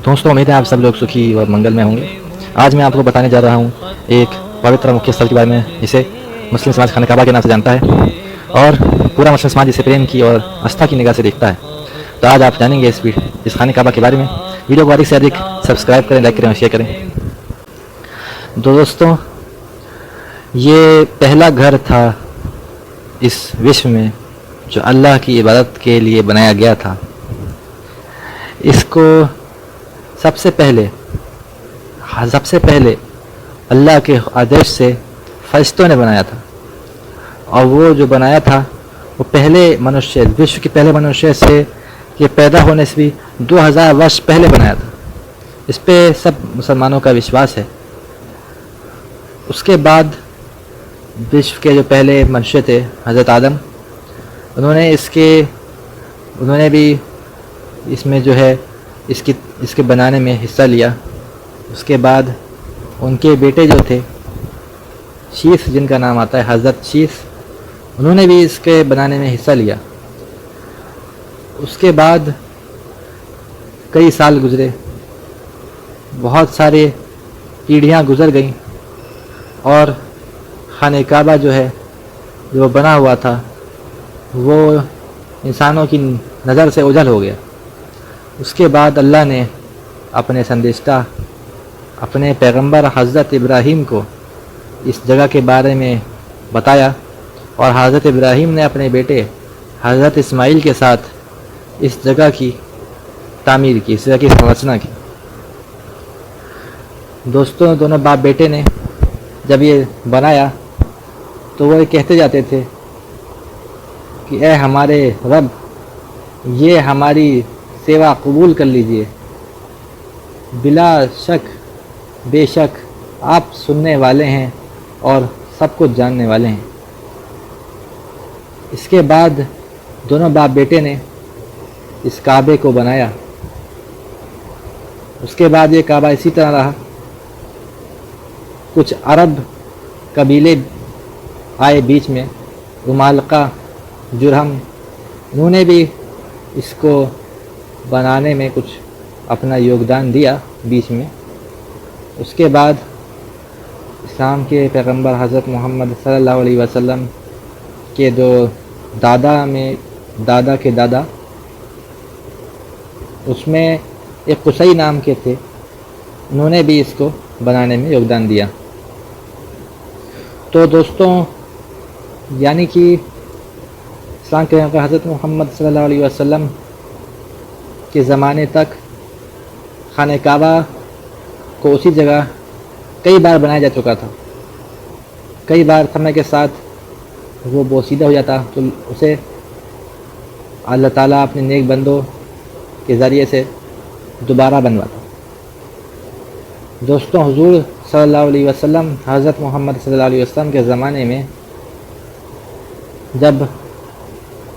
دوستوں امید ہے آپ سب لوگ سکھی اور منگل میں ہوں گے۔ آج میں آپ کو بتانے جا رہا ہوں ایک پوتر مکھی استھل کے بارے میں جسے مسلم سماج خانہ کعبہ کے نام سے جانتا ہے اور پورا مسلم سماج اسے پریم کی اور آستھا کی نگاہ سے دیکھتا ہے۔ تو آج آپ جانیں گے اس خانہ کعبہ کے بارے میں۔ ویڈیو کو ادھک سے ادھک سبسکرائب کریں، لائک کریں اور شیئر کریں۔ دوستوں یہ پہلا گھر تھا اس وشو میں جو اللہ کی عبادت کے لیے بنایا گیا تھا۔ اس کو سب سے پہلے اللہ کے آدیش سے فرشتوں نے بنایا تھا، اور وہ جو بنایا تھا وہ پہلے منشیہ، وشو کے پہلے منشیہ سے یہ پیدا ہونے سے بھی 2000 ورش پہلے بنایا تھا۔ اس پہ سب مسلمانوں کا وشواس ہے۔ اس کے بعد وشو کے جو پہلے منشیہ تھے حضرت آدم، انہوں نے بھی اس میں جو ہے اس کے بنانے میں حصہ لیا۔ اس کے بعد ان کے بیٹے جو تھے شیث، جن کا نام آتا ہے حضرت شیث، انہوں نے بھی اس کے بنانے میں حصہ لیا۔ اس کے بعد کئی سال گزرے، بہت سارے پیڑھیاں گزر گئیں، اور خانہ کعبہ جو ہے جو بنا ہوا تھا وہ انسانوں کی نظر سے اوجھل ہو گیا۔ اس کے بعد اللہ نے اپنے سندیشتہ، اپنے پیغمبر حضرت ابراہیم کو اس جگہ کے بارے میں بتایا، اور حضرت ابراہیم نے اپنے بیٹے حضرت اسماعیل کے ساتھ اس جگہ کی تعمیر کی، اس جگہ کی سنرچنا کی۔ دوستوں دونوں باپ بیٹے نے جب یہ بنایا تو وہ کہتے جاتے تھے کہ اے ہمارے رب، یہ ہماری سیوا قبول کر لیجئے، بلا شک بے شک آپ سننے والے ہیں اور سب کچھ جاننے والے ہیں۔ اس کے بعد دونوں باپ بیٹے نے اس کعبے کو بنایا۔ اس کے بعد یہ کعبہ اسی طرح رہا۔ کچھ عرب قبیلے آئے بیچ میں، عمالقہ، جرہم، انہوں نے بھی اس کو بنانے میں کچھ اپنا یوگدان دیا بیچ میں۔ اس کے بعد اسلام کے پیغمبر حضرت محمد صلی اللہ علیہ وسلم کے جو دادا کے دادا، اس میں ایک قصی نام کے تھے، انہوں نے بھی اس کو بنانے میں یوگدان دیا۔ تو دوستوں یعنی کہ اسلام کے پیغمبر حضرت محمد صلی اللہ علیہ وسلم کے زمانے تک خانہ کعبہ کو اسی جگہ کئی بار بنایا جا چکا تھا۔ کئی بار سمے کے ساتھ وہ بوسیدہ ہو جاتا تو اسے اللہ تعالیٰ اپنے نیک بندوں کے ذریعے سے دوبارہ بنواتا۔ دوستوں حضور صلی اللہ علیہ وسلم، حضرت محمد صلی اللہ علیہ وسلم کے زمانے میں جب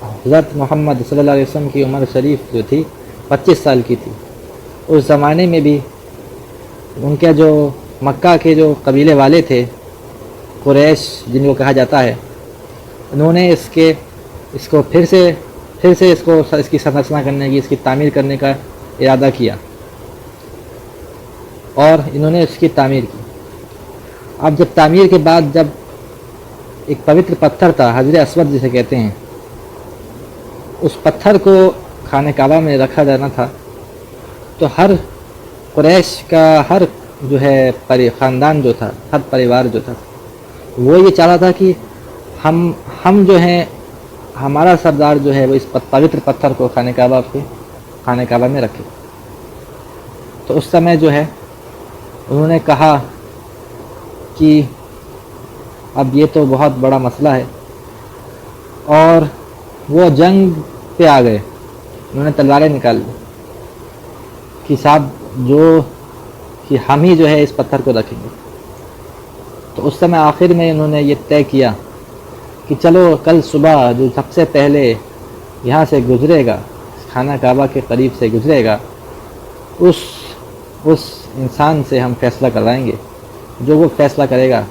حضرت محمد صلی اللہ علیہ وسلم کی عمر شریف جو تھی 25 سال کی تھی، اس زمانے میں بھی ان کے جو مکہ کے جو قبیلے والے تھے، قریش جن کو کہا جاتا ہے، انہوں نے اس کو پھر سے اس کی سنرچنا کرنے کی، اس کی تعمیر کرنے کا ارادہ کیا، اور انہوں نے اس کی تعمیر کی۔ اب جب تعمیر کے بعد جب ایک پوتر پتھر تھا، حجر اسود جسے کہتے ہیں، اس پتھر کو خانہ کعبہ میں رکھا جانا تھا، تو ہر قریش کا ہر جو ہے خاندان جو تھا، ہر پریوار جو تھا، وہ یہ چاہ رہا تھا کہ ہم جو ہیں، ہمارا سردار جو ہے وہ اس پوتر پتھر کو خانہ کعبہ میں رکھے۔ تو اس سمے جو ہے انہوں نے کہا کہ اب یہ تو بہت بڑا مسئلہ ہے، اور وہ جنگ پہ آ گئے۔ انہوں نے تلواریں نکال لی کہ صاحب کہ ہم ہی جو ہے اس پتھر کو رکھیں گے۔ تو اس سمے آخر میں انہوں نے یہ طے کیا کہ چلو کل صبح جو سب سے پہلے یہاں سے گزرے گا، خانہ کعبہ کے قریب سے گزرے گا، اس انسان سے ہم فیصلہ کروائیں گے، جو وہ فیصلہ کرے گا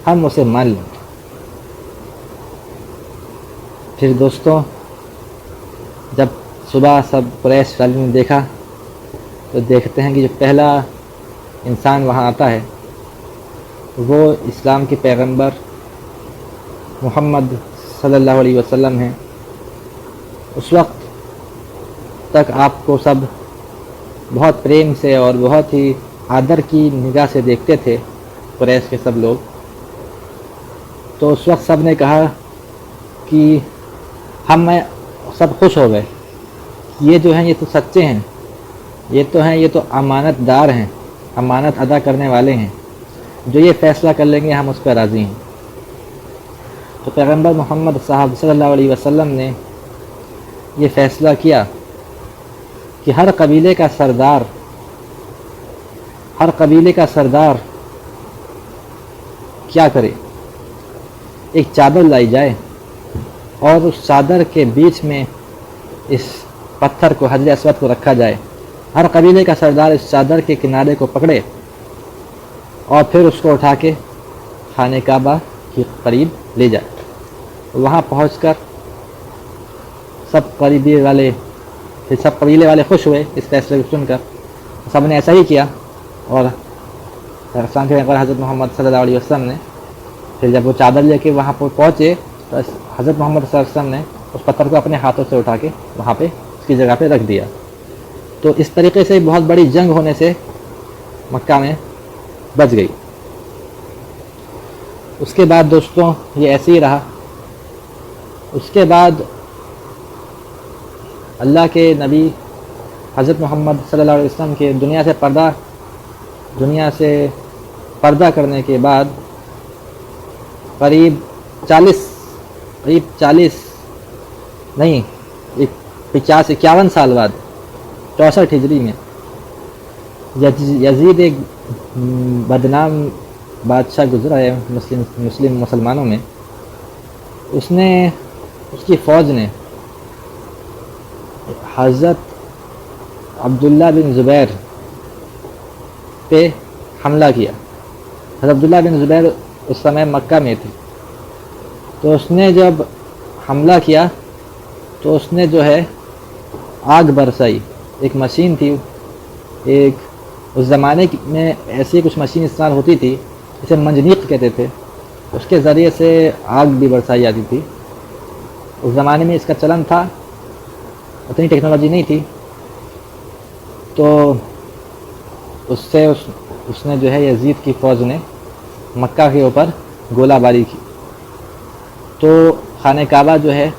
ہم اسے مان لیں گے۔ پھر دوستوں جب صبح سب قریش والوں نے دیکھا تو دیکھتے ہیں کہ جو پہلا انسان وہاں آتا ہے وہ اسلام کے پیغمبر محمد صلی اللہ علیہ وسلم ہیں۔ اس وقت تک آپ کو سب بہت پریم سے اور بہت ہی آدر کی نگاہ سے دیکھتے تھے، قریش کے سب لوگ۔ تو اس وقت سب نے کہا کہ ہم سب خوش ہو گئے، یہ جو ہیں یہ تو سچے ہیں، یہ تو امانت دار ہیں، امانت ادا کرنے والے ہیں، جو یہ فیصلہ کر لیں گے ہم اس پہ راضی ہیں۔ تو پیغمبر محمد صاحب صلی اللہ علیہ وسلم نے یہ فیصلہ کیا کہ ہر قبیلے کا سردار کیا کرے، ایک چادر لائی جائے اور اس چادر کے بیچ میں اس پتھر کو، حجر اسود کو رکھا جائے۔ ہر قبیلے کا سردار اس چادر کے کنارے کو پکڑے اور پھر اس کو اٹھا کے خانہ کعبہ کے قریب لے جائے۔ وہاں پہنچ کر سب قبیلے والے خوش ہوئے اس فیصلے کو سن کر، سب نے ایسا ہی کیا۔ اور حضرت محمد صلی اللہ علیہ وسلم نے پھر جب وہ چادر لے کے وہاں پر پہنچے تو حضرت محمد صلی اللہ علیہ وسلم نے اس پتھر کو اپنے ہاتھوں سے اٹھا کے وہاں پہ اس کی جگہ پہ رکھ دیا۔ تو اس طریقے سے بہت بڑی جنگ ہونے سے مکہ میں بچ گئی۔ اس کے بعد دوستوں یہ ایسے ہی رہا۔ اس کے بعد اللہ کے نبی حضرت محمد صلی اللہ علیہ وسلم کے دنیا سے پردہ کرنے کے بعد قریب 51 سال بعد 64 ہجری میں یزید ایک بدنام بادشاہ گزرا ہے مسلمانوں میں۔ اس کی فوج نے حضرت عبداللہ بن زبیر پہ حملہ کیا۔ حضرت عبداللہ بن زبیر اس سمے مکہ میں تھے۔ تو اس نے جب حملہ کیا تو اس نے جو ہے آگ برسائی۔ ایک مشین تھی، اس زمانے میں ایسی کچھ مشین استعمال ہوتی تھی جسے منجنیق کہتے تھے، اس کے ذریعے سے آگ بھی برسائی جاتی تھی۔ اس زمانے میں اس کا چلن تھا، اتنی ٹیکنالوجی نہیں تھی۔ تو اس نے جو ہے یزید کی فوج نے مکہ کے اوپر گولہ باری کی، تو خانہ کعبہ جو ہے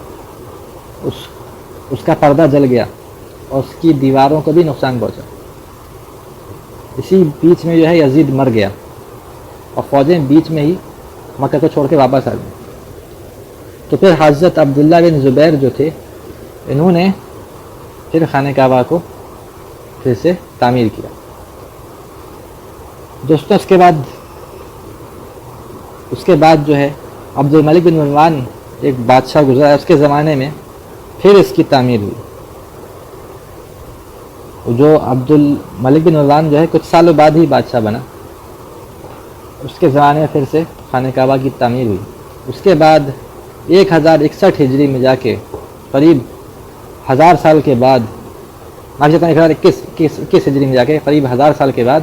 اس کا پردہ جل گیا اور اس کی دیواروں کو بھی نقصان پہنچا۔ اسی بیچ میں جو ہے یزید مر گیا اور فوجیں بیچ میں ہی مکہ کو چھوڑ کے واپس آ گئی۔ تو پھر حضرت عبداللہ بن زبیر جو تھے، انہوں نے پھر خانہ کعبہ کو پھر سے تعمیر کیا۔ دوستوں اس کے بعد جو ہے عبد الملک بن مروان ایک بادشاہ گزرا ہے، اس کے زمانے میں پھر اس کی تعمیر ہوئی۔ جو عبد الملک بن مروان جو ہے کچھ سالوں بعد ہی بادشاہ بنا، اس کے زمانے میں پھر سے خانہ کعبہ کی تعمیر ہوئی۔ اس کے بعد 1061 ہجری میں جا کے قریب 1000 سال کے بعد، 21 ہجری میں جا کے قریب 1000 سال کے بعد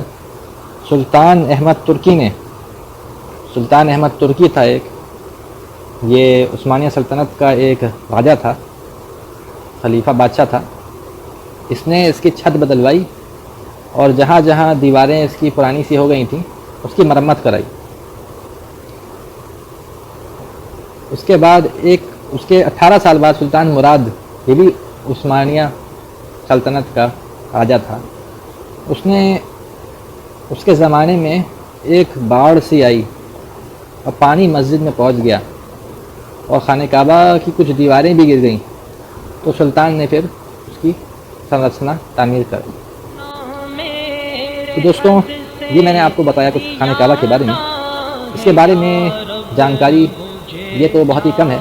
سلطان احمد ترکی تھا ایک، یہ عثمانیہ سلطنت کا ایک راجہ تھا، خلیفہ بادشاہ تھا۔ اس نے اس کی چھت بدلوائی اور جہاں جہاں دیواریں اس کی پرانی سی ہو گئی تھیں اس کی مرمت کرائی۔ اس کے بعد اس کے 18 سال بعد سلطان مراد، یہ بھی عثمانیہ سلطنت کا راجہ تھا، اس کے زمانے میں ایک باڑھ سی آئی اور پانی مسجد میں پہنچ گیا اور خانہ کعبہ کی کچھ دیواریں بھی گر گئیں، تو سلطان نے پھر اس کی سنرچنا تعمیر کر دی۔ تو دوستوں یہ میں نے آپ کو بتایا کچھ خانہ کعبہ کے بارے میں۔ اس کے بارے میں جانکاری یہ تو بہت ہی کم ہے،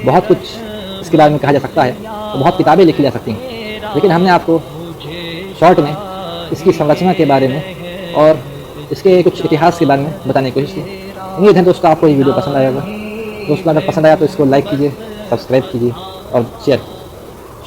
بہت کچھ اس کے بارے میں کہا جا سکتا ہے، تو بہت کتابیں لکھی جا سکتی ہیں، لیکن ہم نے آپ کو شارٹ میں اس کی سنرچنا کے بارے میں اور اس کے کچھ اتہاس کے بارے میں بتانے کی کوشش کی۔ امید ہے دوستوں آپ کو یہ ویڈیو پسند آئے گا۔ دوستوں اگر پسند آیا تو اس کو لائک کیجیے، سبسکرائب کیجیے اور شیئر